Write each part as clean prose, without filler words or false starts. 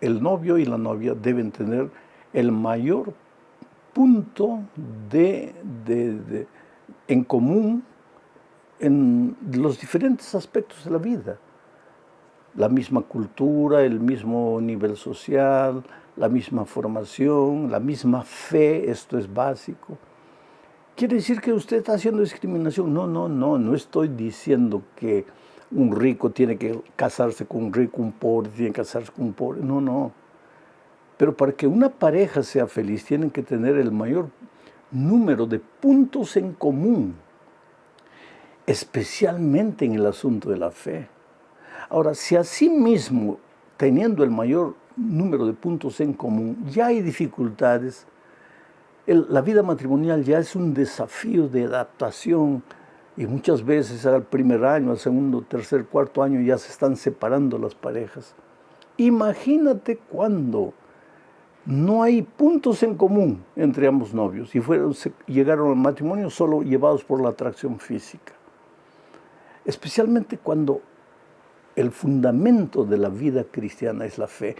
el novio y la novia deben tener el mayor punto en común en los diferentes aspectos de la vida. La misma cultura, el mismo nivel social, la misma formación, la misma fe, esto es básico. ¿Quiere decir que usted está haciendo discriminación? No estoy diciendo que un rico tiene que casarse con un rico, un pobre tiene que casarse con un pobre. No. Pero para que una pareja sea feliz, tienen que tener el mayor número de puntos en común, especialmente en el asunto de la fe. Ahora, si así mismo, teniendo el mayor número de puntos en común, ya hay dificultades, la vida matrimonial ya es un desafío de adaptación y muchas veces al primer año, al segundo, tercer, cuarto año ya se están separando las parejas. Imagínate cuando no hay puntos en común entre ambos novios y llegaron al matrimonio solo llevados por la atracción física. Especialmente cuando el fundamento de la vida cristiana es la fe.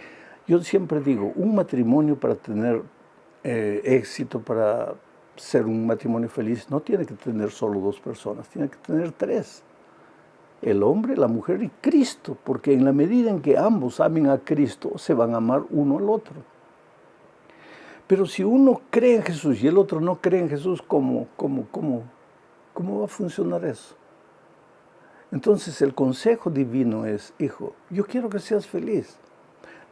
Yo siempre digo, un matrimonio para tener éxito, para ser un matrimonio feliz, no tiene que tener solo dos personas, tiene que tener tres. El hombre, la mujer y Cristo, porque en la medida en que ambos amen a Cristo, se van a amar uno al otro. Pero si uno cree en Jesús y el otro no cree en Jesús, ¿cómo va a funcionar eso? Entonces el consejo divino es, hijo, yo quiero que seas feliz.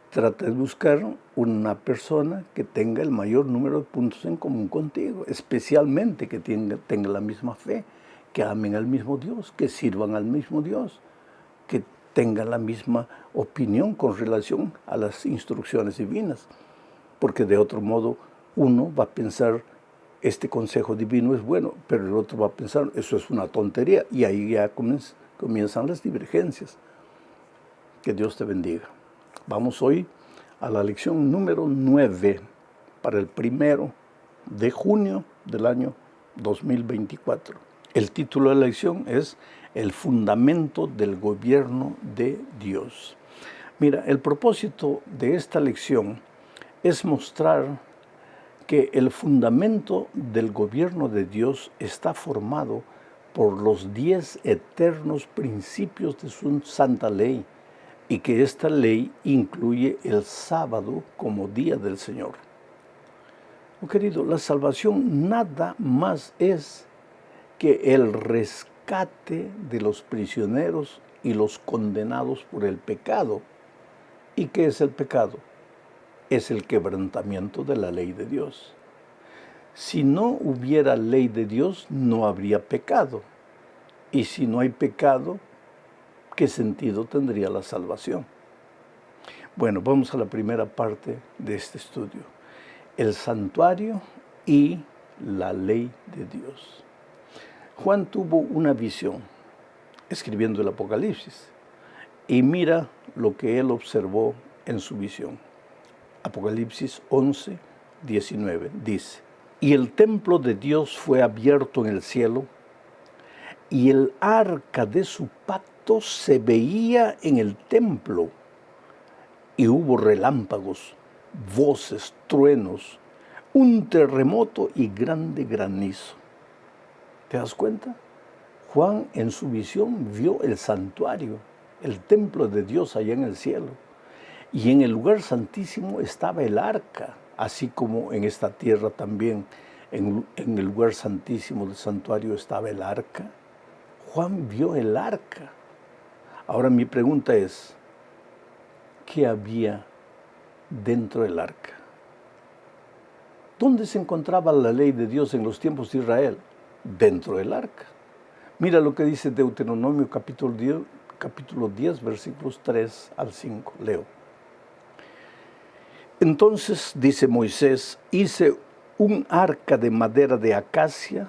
Trata de buscar una persona que tenga el mayor número de puntos en común contigo, especialmente que tenga la misma fe, que amen al mismo Dios, que sirvan al mismo Dios, que tengan la misma opinión con relación a las instrucciones divinas. Porque de otro modo uno va a pensar, este consejo divino es bueno, pero el otro va a pensar, eso es una tontería, y ahí ya comienzan las divergencias. Que Dios te bendiga. Vamos hoy a la lección número 9 para el 1 de junio del año 2024. El título de la lección es El fundamento del gobierno de Dios. Mira, el propósito de esta lección es mostrar que el fundamento del gobierno de Dios está formado por los 10 eternos principios de su santa ley, y que esta ley incluye el sábado como día del Señor. Oh, querido, la salvación nada más es que el rescate de los prisioneros y los condenados por el pecado. ¿Y qué es el pecado? Es el quebrantamiento de la ley de Dios. Si no hubiera ley de Dios, no habría pecado. Y si no hay pecado, ¿qué sentido tendría la salvación? Bueno, vamos a la primera parte de este estudio. El santuario y la ley de Dios. Juan tuvo una visión, escribiendo el Apocalipsis, y mira lo que él observó en su visión. Apocalipsis 11, 19, dice, y el templo de Dios fue abierto en el cielo, y el arca de su pacto se veía en el templo, y hubo relámpagos, voces, truenos, un terremoto y grande granizo. ¿Te das cuenta? Juan en su visión vio el santuario, el templo de Dios allá en el cielo, y en el lugar santísimo estaba el arca, así como en esta tierra también, en el lugar santísimo del santuario estaba el arca. Juan vio el arca. Ahora mi pregunta es, ¿qué había dentro del arca? ¿Dónde se encontraba la ley de Dios en los tiempos de Israel? Dentro del arca. Mira lo que dice Deuteronomio capítulo 10, versículos 3 al 5. Leo. Entonces, dice Moisés, hice un arca de madera de acacia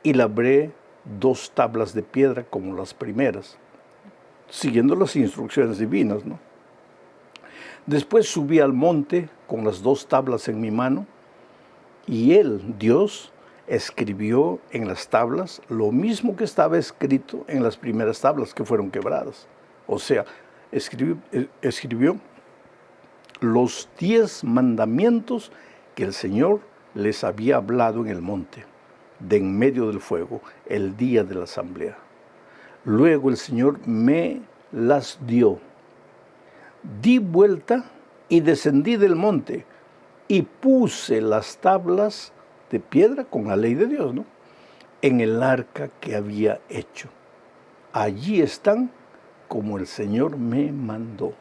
y labré 2 tablas de piedra como las primeras, siguiendo las instrucciones divinas, ¿no? Después subí al monte con las 2 tablas en mi mano, y él, Dios, escribió en las tablas lo mismo que estaba escrito en las primeras tablas que fueron quebradas. O sea, escribió los 10 mandamientos que el Señor les había hablado en el monte, de en medio del fuego, el día de la asamblea. Luego el Señor me las dio. Di vuelta y descendí del monte y puse las tablas de piedra con la ley de Dios, ¿no?, en el arca que había hecho. Allí están como el Señor me mandó.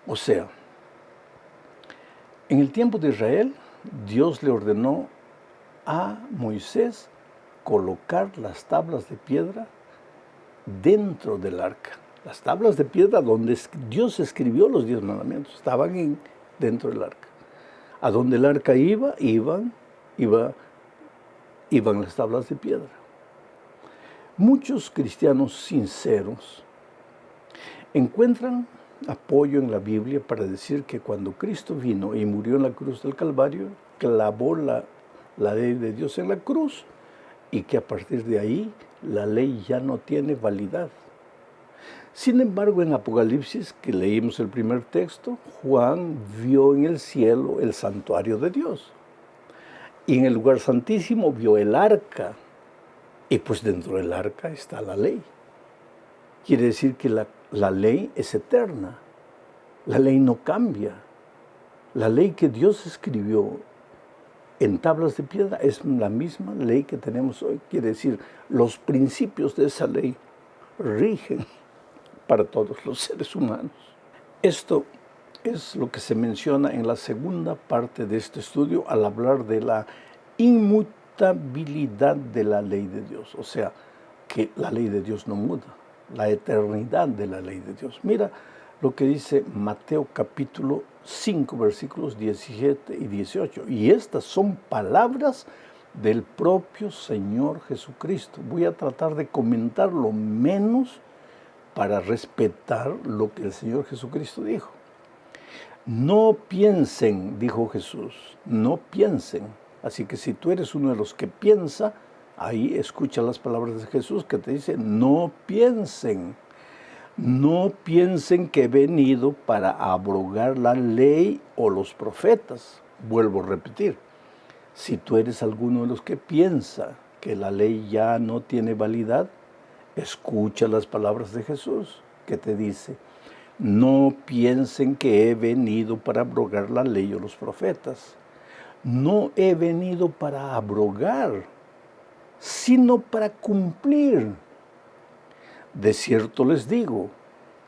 O sea, en el tiempo de Israel, Dios le ordenó a Moisés colocar las tablas de piedra dentro del arca. Las tablas de piedra donde Dios escribió los 10 mandamientos estaban dentro del arca. A donde el arca iban las tablas de piedra. Muchos cristianos sinceros encuentran apoyo en la Biblia para decir que cuando Cristo vino y murió en la cruz del Calvario, clavó la ley de Dios en la cruz y que a partir de ahí la ley ya no tiene validad. Sin embargo, en Apocalipsis, que leímos el primer texto, Juan vio en el cielo el santuario de Dios. Y en el lugar santísimo vio el arca. Y pues dentro del arca está la ley. Quiere decir que la ley es eterna. La ley no cambia. La ley que Dios escribió en tablas de piedra es la misma ley que tenemos hoy. Quiere decir, los principios de esa ley rigen para todos los seres humanos. Esto es lo que se menciona en la segunda parte de este estudio al hablar de la inmutabilidad de la ley de Dios. O sea, que la ley de Dios no muda, la eternidad de la ley de Dios. Mira lo que dice Mateo capítulo 5, versículos 17 y 18. Y estas son palabras del propio Señor Jesucristo. Voy a tratar de comentar lo menos para respetar lo que el Señor Jesucristo dijo. No piensen, dijo Jesús, no piensen. Así que si tú eres uno de los que piensa, ahí escucha las palabras de Jesús que te dice, no piensen. No piensen que he venido para abrogar la ley o los profetas. Vuelvo a repetir, si tú eres alguno de los que piensa que la ley ya no tiene validad, escucha las palabras de Jesús que te dice, no piensen que he venido para abrogar la ley o los profetas. No he venido para abrogar, sino para cumplir. De cierto les digo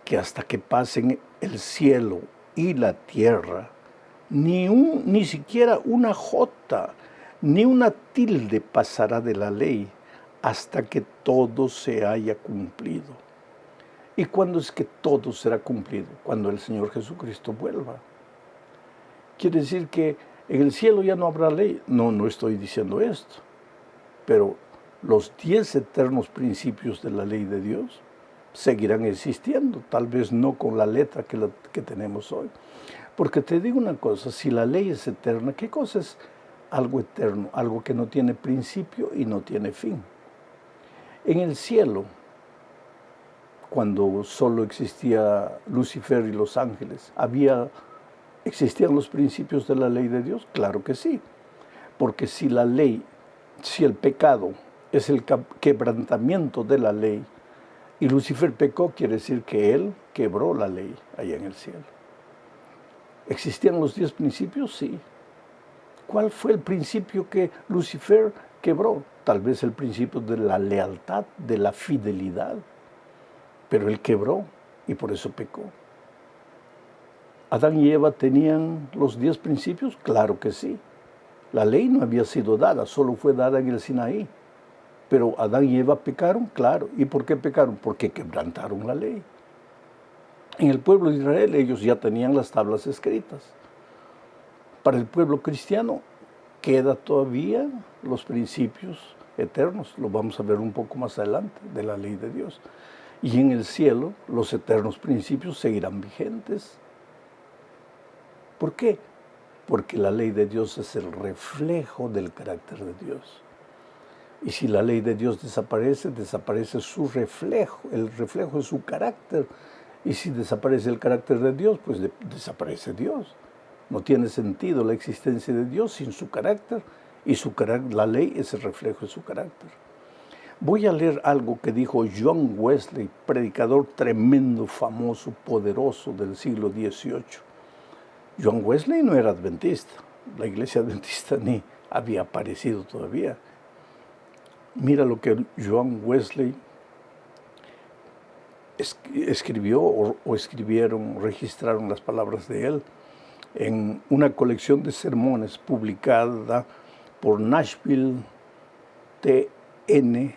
que hasta que pasen el cielo y la tierra, ni siquiera una jota, ni una tilde pasará de la ley hasta que todo se haya cumplido. ¿Y cuándo es que todo será cumplido? Cuando el Señor Jesucristo vuelva. Quiere decir que en el cielo ya no habrá ley. No estoy diciendo esto. Pero los 10 eternos principios de la ley de Dios seguirán existiendo, tal vez no con la letra que tenemos hoy. Porque te digo una cosa, si la ley es eterna, ¿qué cosa es algo eterno? Algo que no tiene principio y no tiene fin. En el cielo, cuando solo existía Lucifer y los ángeles, ¿existían los principios de la ley de Dios? Claro que sí. Porque si el pecado es el quebrantamiento de la ley, y Lucifer pecó, quiere decir que él quebró la ley allá en el cielo. ¿Existían los 10 principios? Sí. ¿Cuál fue el principio que Lucifer quebró? Tal vez el principio de la lealtad, de la fidelidad. Pero él quebró y por eso pecó. ¿Adán y Eva tenían los 10 principios? Claro que sí. La ley no había sido dada, solo fue dada en el Sinaí. Pero Adán y Eva pecaron, claro. ¿Y por qué pecaron? Porque quebrantaron la ley. En el pueblo de Israel ellos ya tenían las tablas escritas. Para el pueblo cristiano queda todavía los principios eternos. Lo vamos a ver un poco más adelante de la ley de Dios. Y en el cielo los eternos principios seguirán vigentes. ¿Por qué? Porque la ley de Dios es el reflejo del carácter de Dios. Y si la ley de Dios desaparece, desaparece su reflejo, el reflejo de su carácter Y si desaparece el carácter de Dios, pues desaparece Dios. No tiene sentido la existencia de Dios sin su carácter, y la ley es el reflejo de su carácter. Voy a leer algo que dijo John Wesley, predicador tremendo, famoso, poderoso del siglo XVIII. John Wesley no era adventista, la iglesia adventista ni había aparecido todavía. Mira lo que John Wesley escribió o escribieron, registraron las palabras de él en una colección de sermones publicada por Nashville TN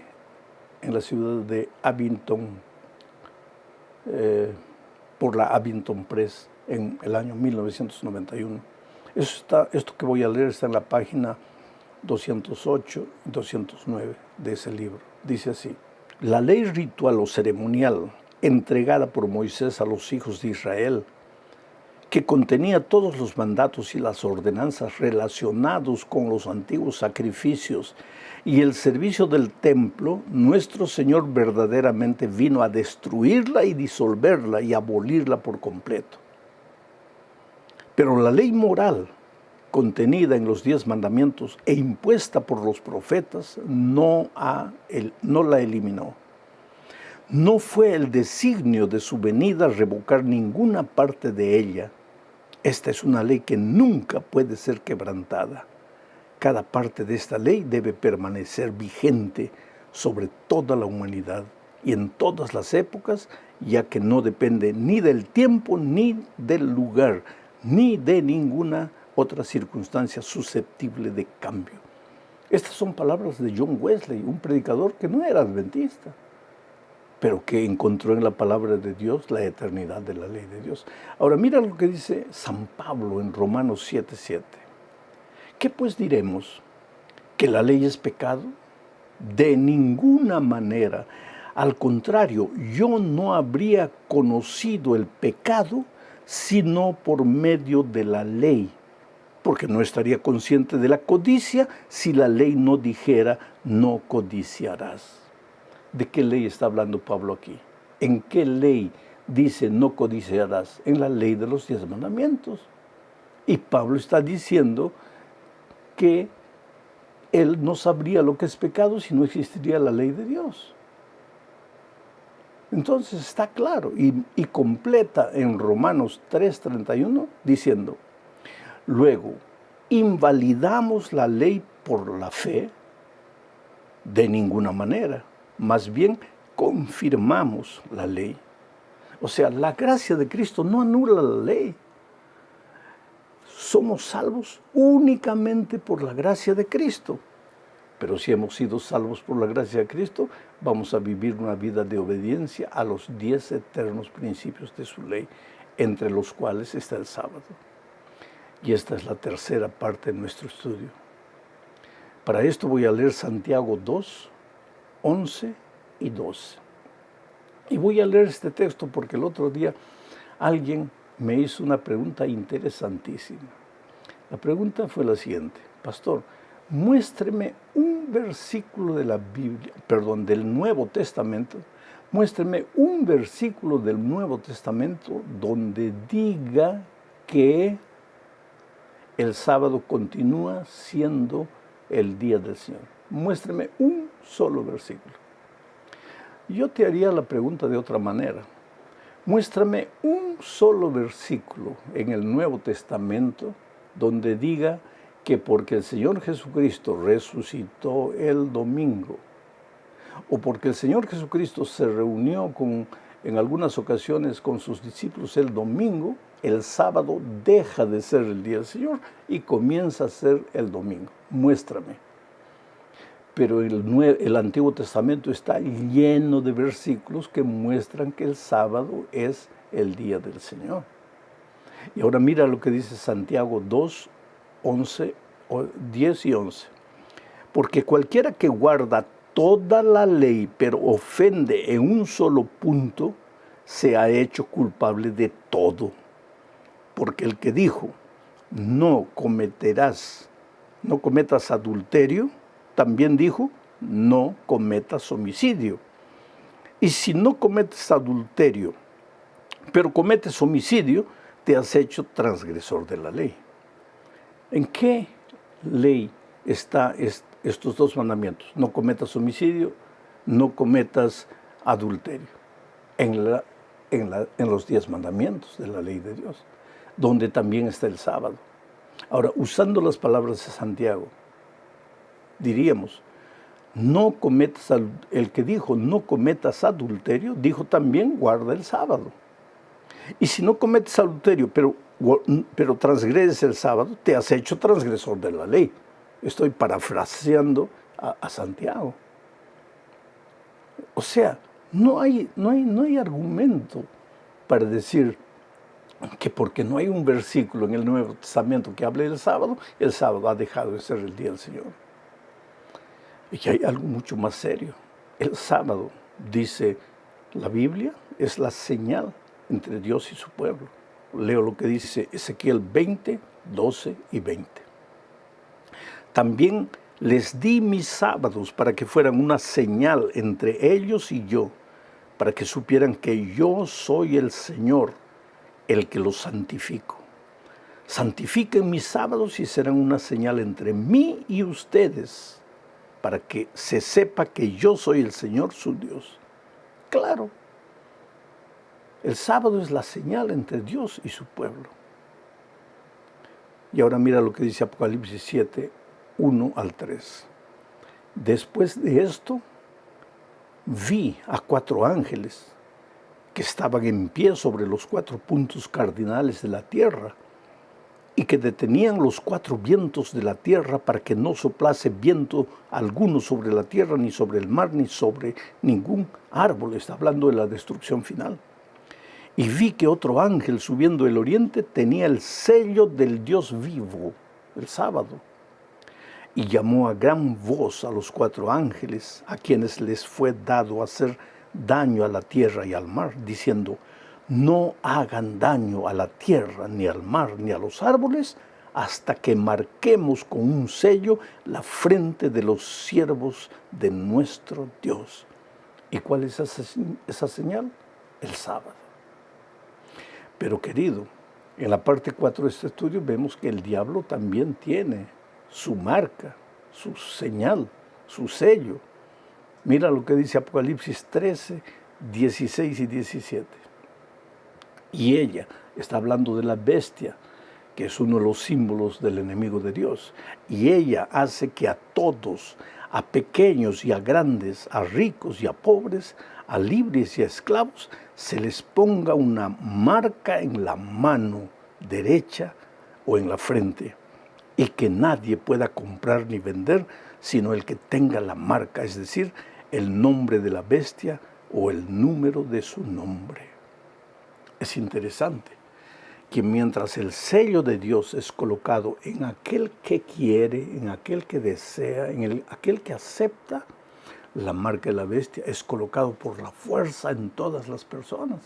en la ciudad de Abington, por la Abington Press en el año 1991. Esto que voy a leer está en la página 208 y 209 de ese libro. Dice así: la ley ritual o ceremonial entregada por Moisés a los hijos de Israel, que contenía todos los mandatos y las ordenanzas relacionados con los antiguos sacrificios y el servicio del templo, nuestro Señor verdaderamente vino a destruirla y disolverla y abolirla por completo. Pero la ley moral contenida en los 10 mandamientos e impuesta por los profetas no la eliminó. No fue el designio de su venida revocar ninguna parte de ella. Esta es una ley que nunca puede ser quebrantada. Cada parte de esta ley debe permanecer vigente sobre toda la humanidad y en todas las épocas, ya que no depende ni del tiempo, ni del lugar, ni de ninguna otra circunstancia susceptible de cambio. Estas son palabras de John Wesley, un predicador que no era adventista, pero que encontró en la palabra de Dios la eternidad de la ley de Dios. Ahora mira lo que dice San Pablo en Romanos 7:7. ¿Qué pues diremos? ¿Que la ley es pecado? De ninguna manera. Al contrario, yo no habría conocido el pecado sino por medio de la ley, porque no estaría consciente de la codicia si la ley no dijera no codiciarás. ¿De qué ley está hablando Pablo aquí? ¿En qué ley dice no codiciarás? En la ley de los 10 mandamientos. Y Pablo está diciendo que él no sabría lo que es pecado si no existiría la ley de Dios. Entonces está claro y completa en Romanos 3:31 diciendo: luego, ¿invalidamos la ley por la fe? De ninguna manera. Más bien, confirmamos la ley. O sea, la gracia de Cristo no anula la ley. Somos salvos únicamente por la gracia de Cristo. Pero si hemos sido salvos por la gracia de Cristo, vamos a vivir una vida de obediencia a los 10 eternos principios de su ley, entre los cuales está el sábado. Y esta es la tercera parte de nuestro estudio. Para esto voy a leer Santiago 2, 11 y 12. Y voy a leer este texto porque el otro día alguien me hizo una pregunta interesantísima. La pregunta fue la siguiente: pastor, muéstreme un versículo de la Biblia, del Nuevo Testamento, muéstreme un versículo del Nuevo Testamento donde diga que el sábado continúa siendo el día del Señor. Muéstreme un solo versículo. Yo te haría la pregunta de otra manera. Muéstrame un solo versículo en el Nuevo Testamento donde diga que porque el Señor Jesucristo resucitó el domingo, o porque el Señor Jesucristo se reunió en algunas ocasiones con sus discípulos el domingo, el sábado deja de ser el día del Señor y comienza a ser el domingo. Muéstrame. Pero el Antiguo Testamento está lleno de versículos que muestran que el sábado es el día del Señor. Y ahora mira lo que dice Santiago 2, 10 y 11. Porque cualquiera que guarda toda la ley, pero ofende en un solo punto, se ha hecho culpable de todo. Porque el que dijo, no cometas adulterio, también dijo, no cometas homicidio. Y si no cometes adulterio, pero cometes homicidio, te has hecho transgresor de la ley. ¿En qué ley están estos dos mandamientos? No cometas homicidio, no cometas adulterio. En los 10 mandamientos de la ley de Dios, donde también está el sábado. Ahora, usando las palabras de Santiago, diríamos, no cometas, el que dijo no cometas adulterio, dijo también guarda el sábado. Y si no cometes adulterio, pero transgredes el sábado, te has hecho transgresor de la ley. Estoy parafraseando a Santiago. O sea, no hay argumento para decir que porque no hay un versículo en el Nuevo Testamento que hable del sábado, el sábado ha dejado de ser el día del Señor. Y que hay algo mucho más serio. El sábado, dice la Biblia, es la señal entre Dios y su pueblo. Leo lo que dice Ezequiel 20, 12 y 20. También les di mis sábados para que fueran una señal entre ellos y yo, para que supieran que yo soy el Señor, el que los santifico. Santifiquen mis sábados y serán una señal entre mí y ustedes, para que se sepa que yo soy el Señor su Dios. Claro, el sábado es la señal entre Dios y su pueblo. Y ahora mira lo que dice Apocalipsis 7, 1 al 3. Después de esto, vi a 4 ángeles que estaban en pie sobre los 4 puntos cardinales de la tierra y que detenían los 4 vientos de la tierra para que no soplase viento alguno sobre la tierra, ni sobre el mar, ni sobre ningún árbol. Está hablando de la destrucción final. Y vi que otro ángel subiendo del oriente tenía el sello del Dios vivo, el sábado. Y llamó a gran voz a los 4 ángeles, a quienes les fue dado hacer daño a la tierra y al mar, diciendo, no hagan daño a la tierra, ni al mar, ni a los árboles, hasta que marquemos con un sello la frente de los siervos de nuestro Dios. ¿Y cuál es esa señal? El sábado. Pero querido, en la parte 4 de este estudio vemos que el diablo también tiene su marca, su señal, su sello. Mira lo que dice Apocalipsis 13, 16 y 17. Y ella está hablando de la bestia, que es uno de los símbolos del enemigo de Dios. Y ella hace que a todos, a pequeños y a grandes, a ricos y a pobres, a libres y a esclavos, se les ponga una marca en la mano derecha o en la frente, y que nadie pueda comprar ni vender, sino el que tenga la marca, es decir, el nombre de la bestia o el número de su nombre. Es interesante que mientras el sello de Dios es colocado en aquel que quiere, en aquel que desea, en aquel que acepta, la marca de la bestia es colocado por la fuerza en todas las personas.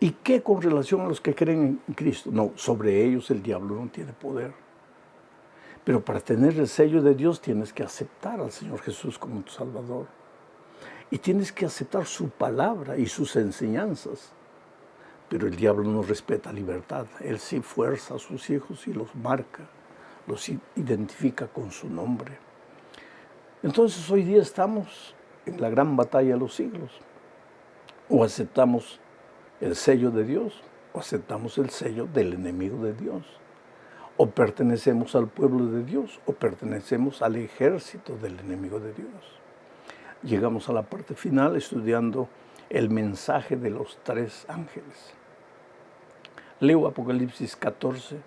¿Y qué con relación a los que creen en Cristo? No, sobre ellos el diablo no tiene poder. Pero para tener el sello de Dios tienes que aceptar al Señor Jesús como tu Salvador. Y tienes que aceptar su palabra y sus enseñanzas. Pero el diablo no respeta libertad. Él sí fuerza a sus hijos y los marca, los identifica con su nombre. Entonces hoy día estamos en la gran batalla de los siglos. O aceptamos el sello de Dios, o aceptamos el sello del enemigo de Dios. O pertenecemos al pueblo de Dios, o pertenecemos al ejército del enemigo de Dios. Llegamos a la parte final estudiando el mensaje de los 3 ángeles. Leo Apocalipsis 14,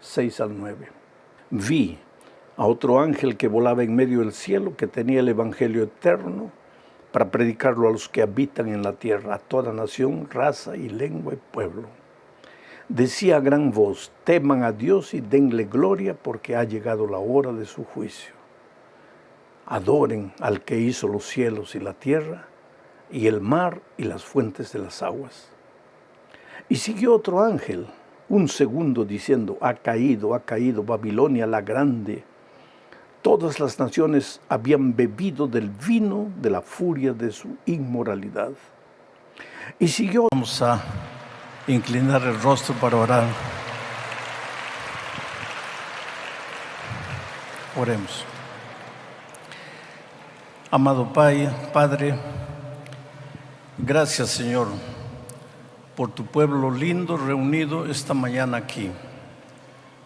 6 al 9. Vi a otro ángel que volaba en medio del cielo, que tenía el evangelio eterno para predicarlo a los que habitan en la tierra, a toda nación, raza y lengua y pueblo. Decía a gran voz, teman a Dios y denle gloria, porque ha llegado la hora de su juicio. Adoren al que hizo los cielos y la tierra, y el mar y las fuentes de las aguas. Y siguió otro ángel, un segundo, diciendo, ha caído Babilonia la grande. Todas las naciones habían bebido del vino de la furia de su inmoralidad. Y siguió. Vamos a inclinar el rostro para orar. Oremos. Amado Padre, gracias, Señor, por tu pueblo lindo reunido esta mañana aquí,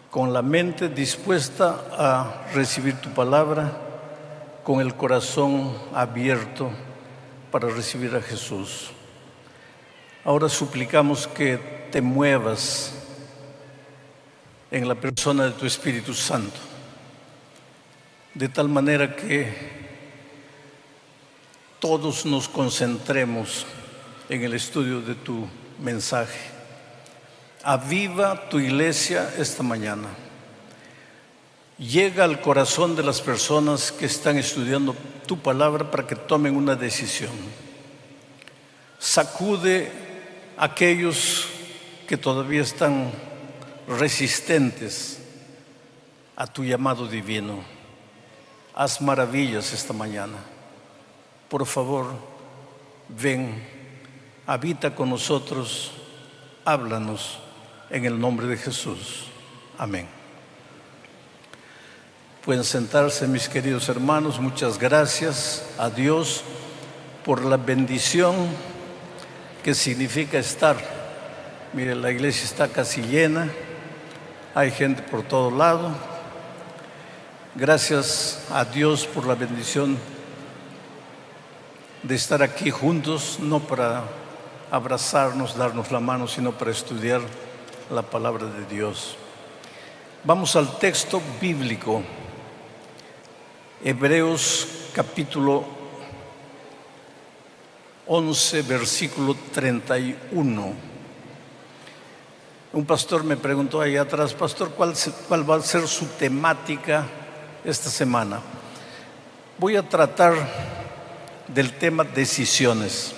con la mente dispuesta a recibir tu palabra, con el corazón abierto para recibir a Jesús. Ahora suplicamos que te muevas en la persona de tu Espíritu Santo, de tal manera que todos nos concentremos en el estudio de tu mensaje. Aviva tu iglesia esta mañana. Llega al corazón de las personas que están estudiando tu palabra para que tomen una decisión. Sacude a aquellos que todavía están resistentes a tu llamado divino. Haz maravillas esta mañana. Por favor, ven, habita con nosotros, háblanos en el nombre de Jesús. Amén. Pueden sentarse, mis queridos hermanos. Muchas gracias a Dios por la bendición que significa estar. Mire, la iglesia está casi llena, hay gente por todo lado. Gracias a Dios por la bendición de estar aquí juntos, no para abrazarnos, darnos la mano, sino para estudiar la palabra de Dios. Vamos al texto bíblico, Hebreos capítulo 11, versículo 31. Un pastor me preguntó ahí atrás: pastor, ¿cuál va a ser su temática esta semana? Voy a tratar del tema decisiones.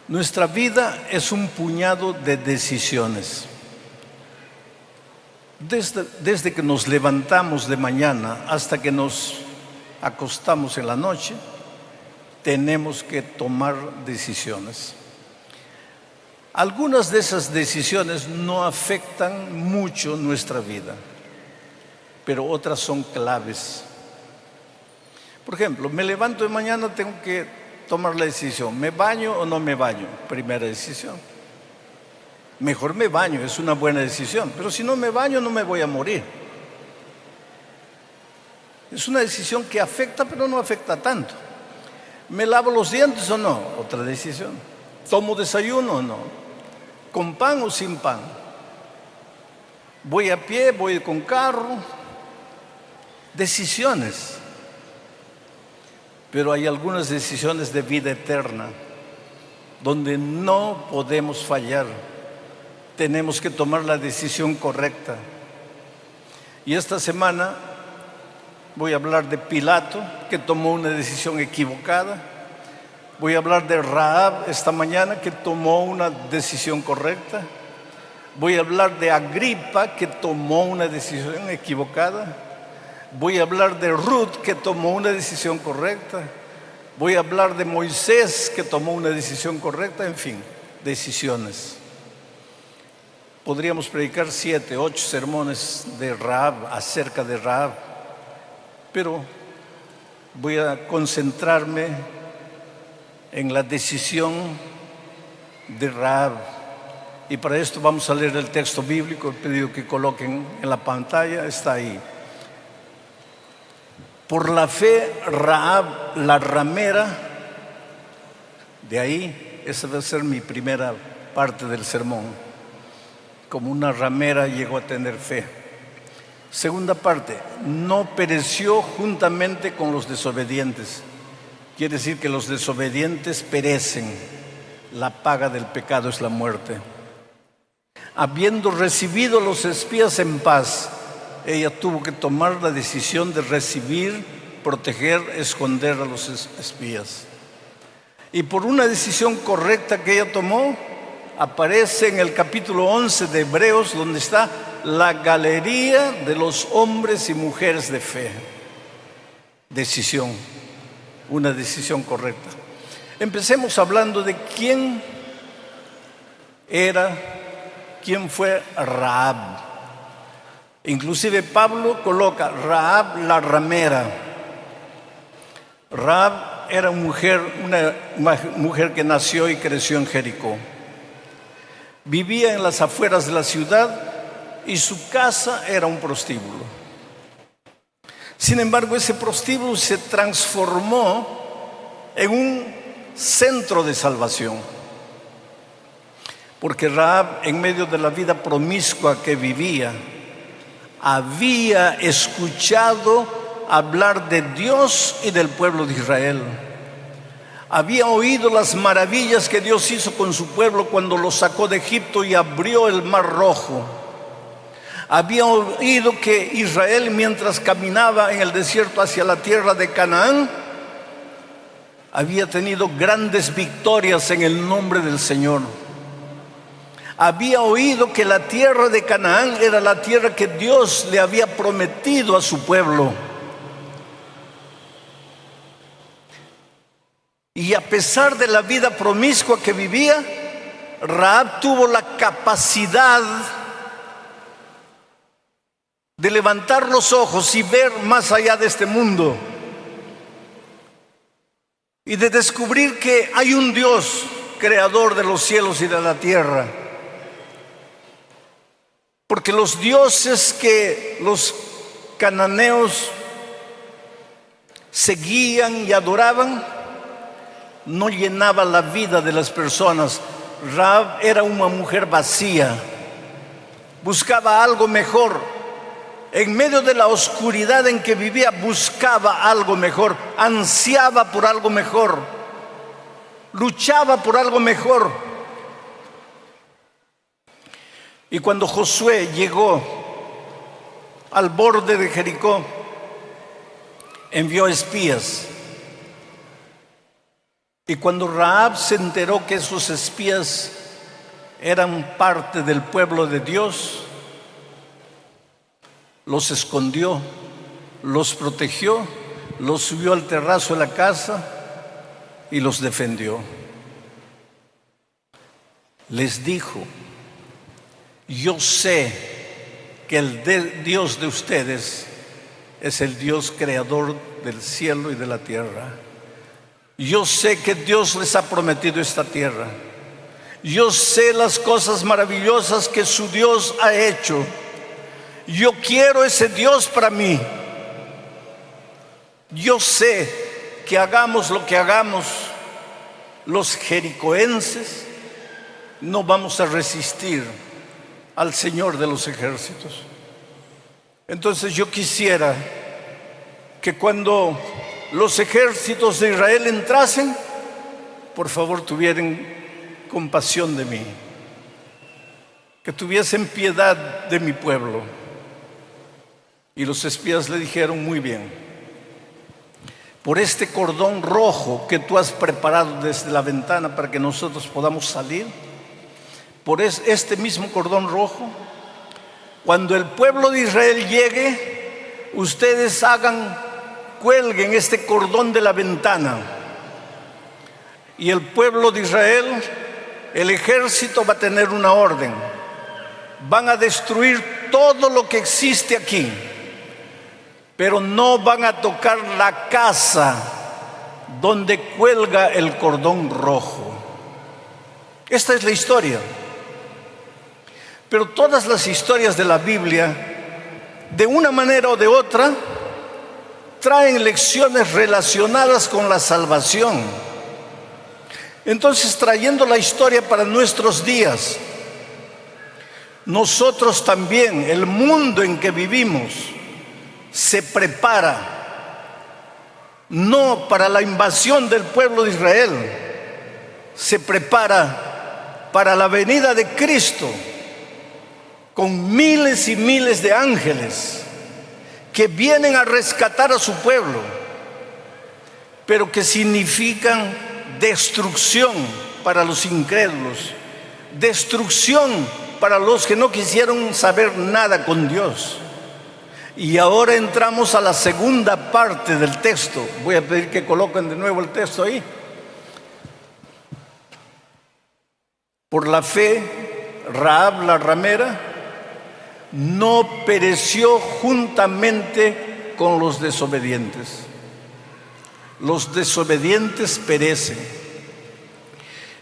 Nuestra vida es un puñado de decisiones. Desde que nos levantamos de mañana hasta que nos acostamos en la noche, tenemos que tomar decisiones. Algunas de esas decisiones no afectan mucho nuestra vida, pero otras son claves. Por ejemplo, me levanto de mañana, tengo que tomar la decisión: ¿me baño o no me baño? Primera decisión. Mejor me baño, es una buena decisión, pero si no me baño no me voy a morir. Es una decisión que afecta, pero no afecta tanto. ¿Me lavo los dientes o no? Otra decisión. ¿Tomo desayuno o no? ¿Con pan o sin pan? ¿Voy a pie? ¿Voy con carro? Decisiones. Pero hay algunas decisiones de vida eterna donde no podemos fallar. Tenemos que tomar la decisión correcta. Y esta semana voy a hablar de Pilato, que tomó una decisión equivocada. Voy a hablar de Rahab esta mañana, que tomó una decisión correcta. Voy a hablar de Agripa, que tomó una decisión equivocada. Voy a hablar de Ruth, que tomó una decisión correcta. Voy a hablar de Moisés, que tomó una decisión correcta. En fin, decisiones. Podríamos predicar 7, 8 sermones de Rahab, acerca de Rahab, pero voy a concentrarme en la decisión de Rahab. Y para esto vamos a leer el texto bíblico. He pedido que coloquen en la pantalla, está ahí. Por la fe, Rahab, la ramera, de ahí, esa va a ser mi primera parte del sermón. Como una ramera llegó a tener fe. Segunda parte, no pereció juntamente con los desobedientes. Quiere decir que los desobedientes perecen. La paga del pecado es la muerte. Habiendo recibido los espías en paz, ella tuvo que tomar la decisión de recibir, proteger, esconder a los espías. Y por una decisión correcta que ella tomó, aparece en el capítulo 11 de Hebreos, donde está la galería de los hombres y mujeres de fe. Decisión, una decisión correcta. Empecemos hablando de quién fue Rahab. Inclusive Pablo coloca Rahab la ramera. Rahab era una mujer que nació y creció en Jericó. Vivía en las afueras de la ciudad y su casa era un prostíbulo. Sin embargo, ese prostíbulo se transformó en un centro de salvación. Porque Rahab, en medio de la vida promiscua que vivía, había escuchado hablar de Dios y del pueblo de Israel. Había oído las maravillas que Dios hizo con su pueblo cuando lo sacó de Egipto y abrió el Mar Rojo. Había oído que Israel, mientras caminaba en el desierto hacia la tierra de Canaán, había tenido grandes victorias en el nombre del Señor. Había oído que la tierra de Canaán era la tierra que Dios le había prometido a su pueblo. Y a pesar de la vida promiscua que vivía, Rahab tuvo la capacidad de levantar los ojos y ver más allá de este mundo, y de descubrir que hay un Dios creador de los cielos y de la tierra. Porque los dioses que los cananeos seguían y adoraban no llenaban la vida de las personas. Rahab era una mujer vacía, buscaba algo mejor. En medio de la oscuridad en que vivía, buscaba algo mejor, ansiaba por algo mejor, luchaba por algo mejor. Y cuando Josué llegó al borde de Jericó, envió espías. Y cuando Rahab se enteró que esos espías eran parte del pueblo de Dios, los escondió, los protegió, los subió al terrazo de la casa y los defendió. Les dijo: yo sé que el Dios de ustedes es el Dios creador del cielo y de la tierra. Yo sé que Dios les ha prometido esta tierra. Yo sé las cosas maravillosas que su Dios ha hecho. Yo quiero ese Dios para mí. Yo sé que hagamos lo que hagamos, los jericoenses no vamos a resistir al Señor de los ejércitos. Entonces yo quisiera que cuando los ejércitos de Israel entrasen, por favor tuvieran compasión de mí, que tuviesen piedad de mi pueblo. Y los espías le dijeron: muy bien, por este cordón rojo que tú has preparado desde la ventana para que nosotros podamos salir, por este mismo cordón rojo, cuando el pueblo de Israel llegue, ustedes cuelguen este cordón de la ventana, y el pueblo de Israel, el ejército, va a tener una orden: van a destruir todo lo que existe aquí, pero no van a tocar la casa donde cuelga el cordón rojo. Esta es la historia. Pero todas las historias de la Biblia, de una manera o de otra, traen lecciones relacionadas con la salvación. Entonces, trayendo la historia para nuestros días, nosotros también, el mundo en que vivimos, se prepara no para la invasión del pueblo de Israel, se prepara para la venida de Cristo, con miles y miles de ángeles que vienen a rescatar a su pueblo, pero que significan destrucción para los incrédulos, destrucción para los que no quisieron saber nada con Dios. Y ahora entramos a la segunda parte del texto. Voy a pedir que coloquen de nuevo el texto ahí. Por la fe, Rahab la ramera no pereció juntamente con los desobedientes. Los desobedientes perecen.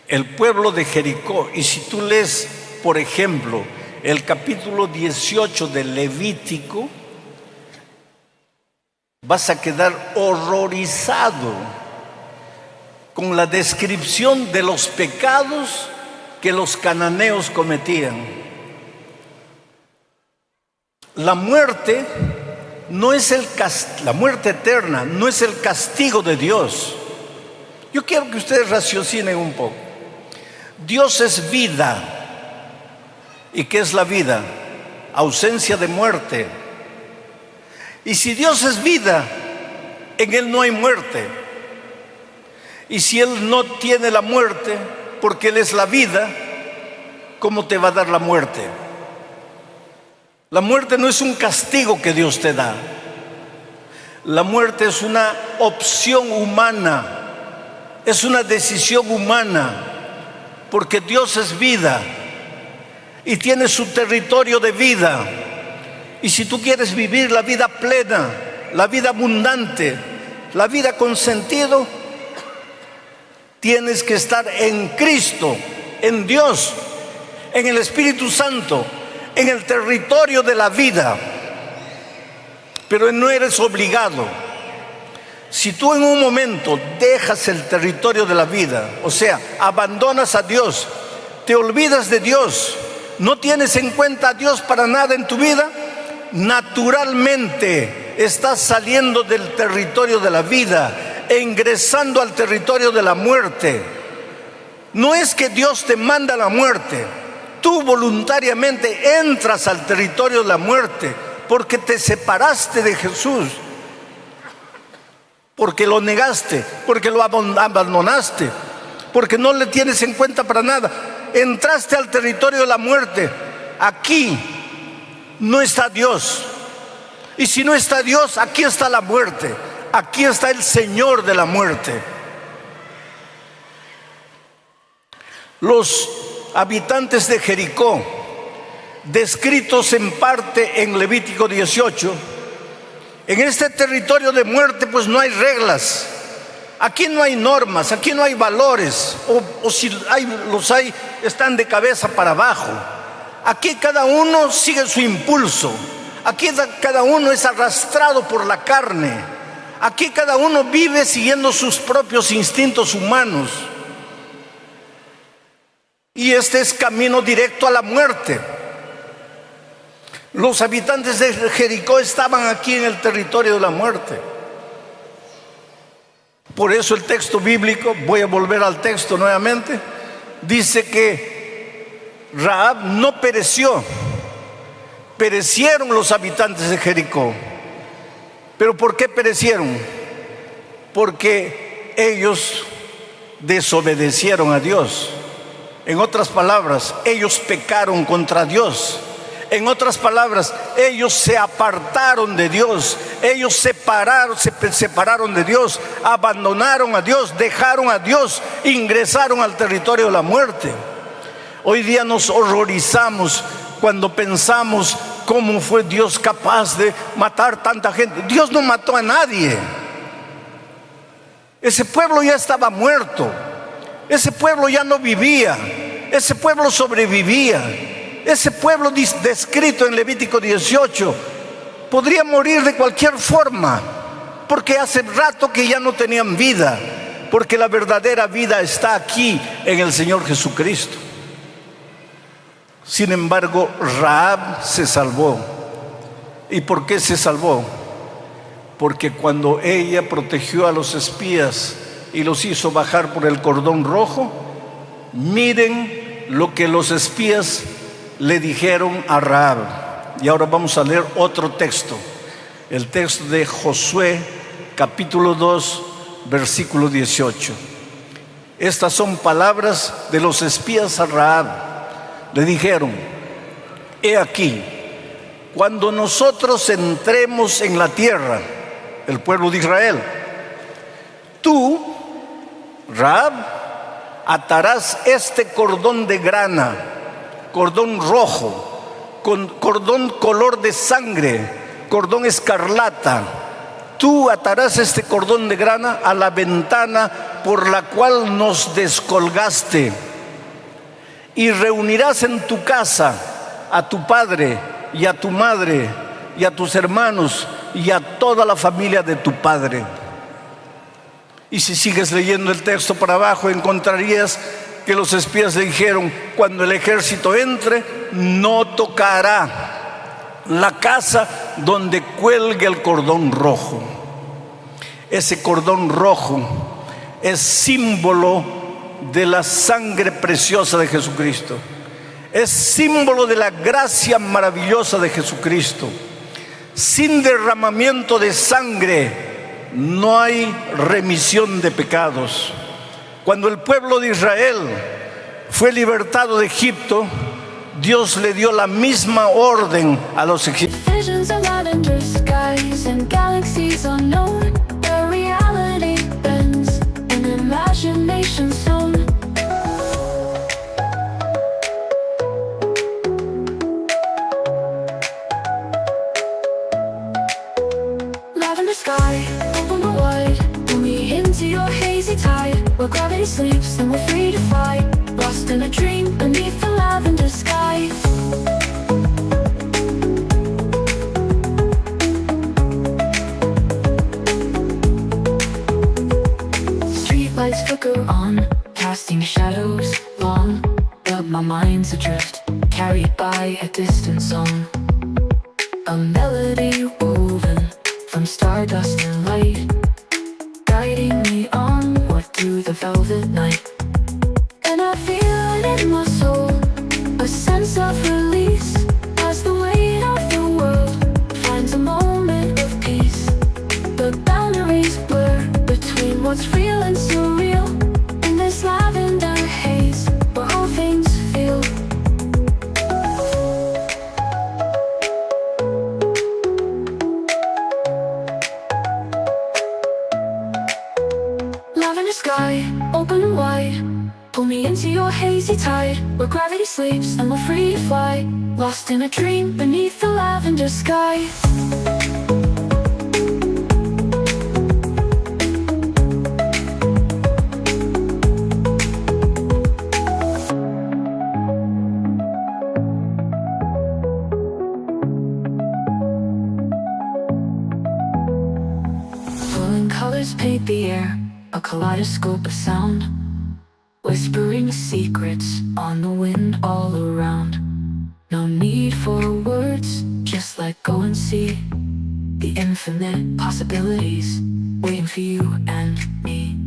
El pueblo de Jericó, y si tú lees, por ejemplo, el capítulo 18 del Levítico, vas a quedar horrorizado con la descripción de los pecados que los cananeos cometían. La muerte no es la muerte eterna, no es el castigo de Dios. Yo quiero que ustedes raciocinen un poco. Dios es vida. ¿Y qué es la vida? Ausencia de muerte. Y si Dios es vida, en Él no hay muerte. Y si Él no tiene la muerte, porque Él es la vida, ¿cómo te va a dar la muerte? La muerte no es un castigo que Dios te da. La muerte es una opción humana, es una decisión humana, porque Dios es vida y tiene su territorio de vida. Y si tú quieres vivir la vida plena, la vida abundante, la vida con sentido, tienes que estar en Cristo, en Dios, en el Espíritu Santo, en el territorio de la vida. Pero no eres obligado. Si tú en un momento dejas el territorio de la vida, o sea, abandonas a Dios, te olvidas de Dios, no tienes en cuenta a Dios para nada en tu vida, naturalmente estás saliendo del territorio de la vida e ingresando al territorio de la muerte. No es que Dios te manda la muerte, tú voluntariamente entras al territorio de la muerte porque te separaste de Jesús, porque lo negaste, porque lo abandonaste, porque no le tienes en cuenta para nada. Entraste al territorio de la muerte. Aquí no está Dios. Y si no está Dios, aquí está la muerte. Aquí está el Señor de la muerte. Los habitantes de Jericó, descritos en parte en Levítico 18, en este territorio de muerte pues no hay reglas. Aquí no hay normas, aquí no hay valores, o si los hay, están de cabeza para abajo. Aquí cada uno sigue su impulso. Aquí cada uno es arrastrado por la carne. Aquí cada uno vive siguiendo sus propios instintos humanos. Y este es camino directo a la muerte. Los habitantes de Jericó estaban aquí en el territorio de la muerte. Por eso el texto bíblico, voy a volver al texto nuevamente, dice que Rahab no pereció, perecieron los habitantes de Jericó. ¿Pero por qué perecieron? Porque ellos desobedecieron a Dios. En otras palabras, ellos pecaron contra Dios. En otras palabras, ellos se apartaron de Dios, ellos se separaron de Dios, abandonaron a Dios, dejaron a Dios, ingresaron al territorio de la muerte. Hoy día nos horrorizamos cuando pensamos cómo fue Dios capaz de matar tanta gente. Dios no mató a nadie. Ese pueblo ya estaba muerto, ese pueblo ya no vivía, ese pueblo sobrevivía. Ese pueblo descrito en Levítico 18 podría morir de cualquier forma, porque hace rato que ya no tenían vida, porque la verdadera vida está aquí en el Señor Jesucristo. Sin embargo, Rahab se salvó. ¿Y por qué se salvó? Porque cuando ella protegió a los espías y los hizo bajar por el cordón rojo, miren lo que los espías le dijeron a Rahab. Y ahora vamos a leer otro texto, el texto de Josué capítulo 2 versículo 18. Estas son palabras de los espías a Rahab. Le dijeron: he aquí, cuando nosotros entremos en la tierra, el pueblo de Israel, tú, Rahab, atarás este cordón de grana, cordón rojo, con cordón color de sangre, cordón escarlata. Tú atarás este cordón de grana a la ventana por la cual nos descolgaste, y reunirás en tu casa a tu padre y a tu madre y a tus hermanos y a toda la familia de tu padre. Y si sigues leyendo el texto para abajo, encontrarías que los espías le dijeron: cuando el ejército entre, no tocará la casa donde cuelgue el cordón rojo. Ese cordón rojo es símbolo de la sangre preciosa de Jesucristo. Es símbolo de la gracia maravillosa de Jesucristo. Sin derramamiento de sangre no hay remisión de pecados. Cuando el pueblo de Israel fue libertado de Egipto, Dios le dio la misma orden a los egipcios. Sky, open wide, pull me into your hazy tide, where gravity sleeps and we're free to fly, lost in a dream beneath the lavender sky. Streetlights flicker on, casting shadows long, but my mind's adrift, carried by a distant song. A melody woven from stardust and light, guiding me onward through the velvet night. And I feel it in my soul, a sense of release, as the weight of the world finds a moment of peace. The boundaries blur between what's real and surreal, in this lavender haze where all things feel. Lavender sky, open wide, pull me into your hazy tide, where gravity sleeps and we're free to fly, lost in a dream beneath the lavender sky. Flowing colors paint the air, a kaleidoscope of sound, whispering secrets on the wind all around. No need for words, just let go and see the infinite possibilities waiting for you and me.